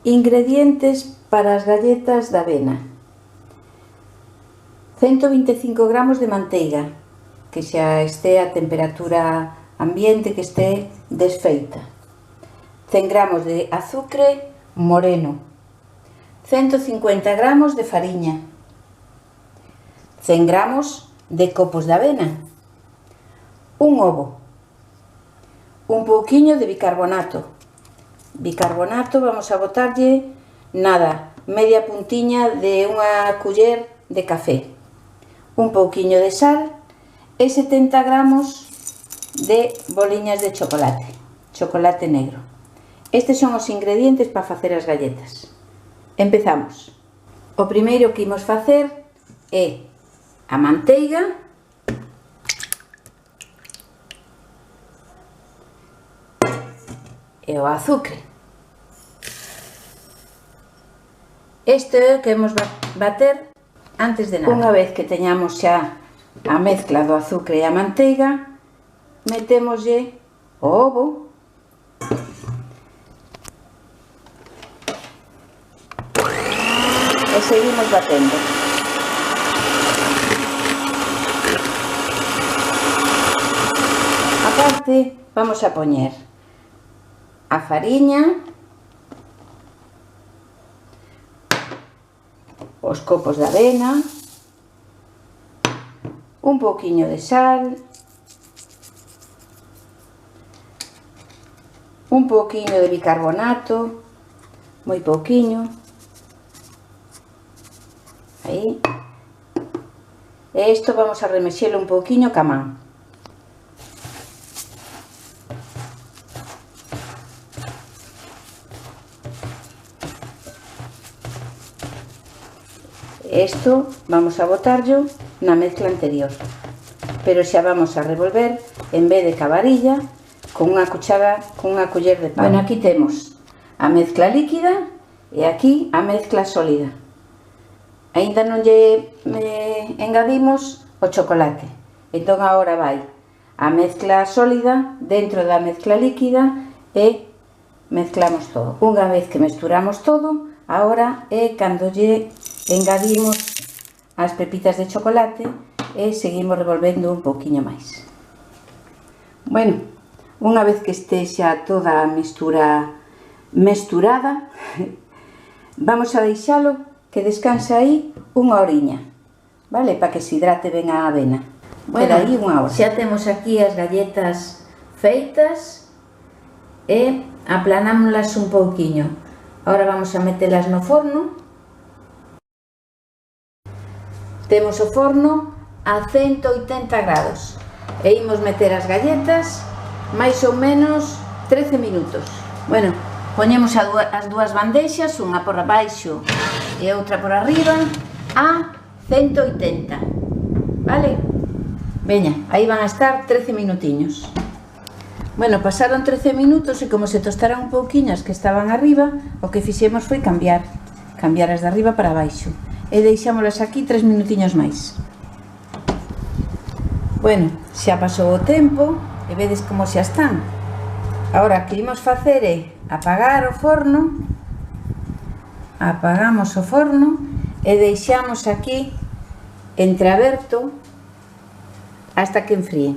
Ingredientes para as galletas de avena: 125 gramos de manteiga, que xa este a temperatura ambiente, que este desfeita, 100 gramos de azucre moreno, 150 gramos de fariña, 100 gramos de copos de avena, un ovo, un pouquiño de bicarbonato. Bicarbonato vamos a botarlle nada, media puntiña de unha culler de café, un pouquiño de sal e 70 gramos de boliñas de chocolate, chocolate negro. Estes son os ingredientes para facer as galletas. Empezamos. O primeiro que imos facer é a manteiga e o azucre. Isto é o que vamos bater antes de nada. Unha vez que teñamos xa a mezcla do azucre e a manteiga, metémoslle o ovo e seguimos batendo. Aparte, vamos a poñer a fariña, os copos de avena, un pouquiño de sal, un pouquiño de bicarbonato, moi pouquiño, aí, e isto vamos a remexelo un pouquiño ca man. Isto vamos a botarlo na mezcla anterior, pero xa vamos a revolver en vez de ca varilla con unha cuchara, con unha culler de pan. Bueno, aquí temos a mezcla líquida e aquí a mezcla sólida. Aínda non lle engadimos o chocolate, entón agora vai a mezcla sólida dentro da mezcla líquida e mezclamos todo. Unha vez que mesturamos todo, agora é cando lle engadimos as pepitas de chocolate e seguimos revolvendo un pouquiño máis. Bueno, unha vez que estexa toda a mestura mesturada, vamos a deixalo que descanse aí unha horiña, vale? Para que se hidrate ben a avena. Bueno, aí unha hora. Xa temos aquí as galletas feitas e aplanámoslas un pouquiño. Agora vamos a metelas no forno. Temos o forno a 180 grados e imos meter as galletas máis ou menos 13 minutos. Bueno, poñemos as dúas bandexas, unha por abaixo e outra por arriba, a 180, vale? Veña, aí van a estar 13 minutiños. Bueno, pasaron 13 minutos e como se tostaran un pouquiño as que estaban arriba, o que fixemos foi cambiar as de arriba para abaixo e deixámolas aquí 3 minutiños máis. Bueno, xa pasou o tempo e vedes como xa están. Agora, o que imos facer é apagar o forno, apagamos o forno e deixamos aquí entreaberto hasta que enfríe.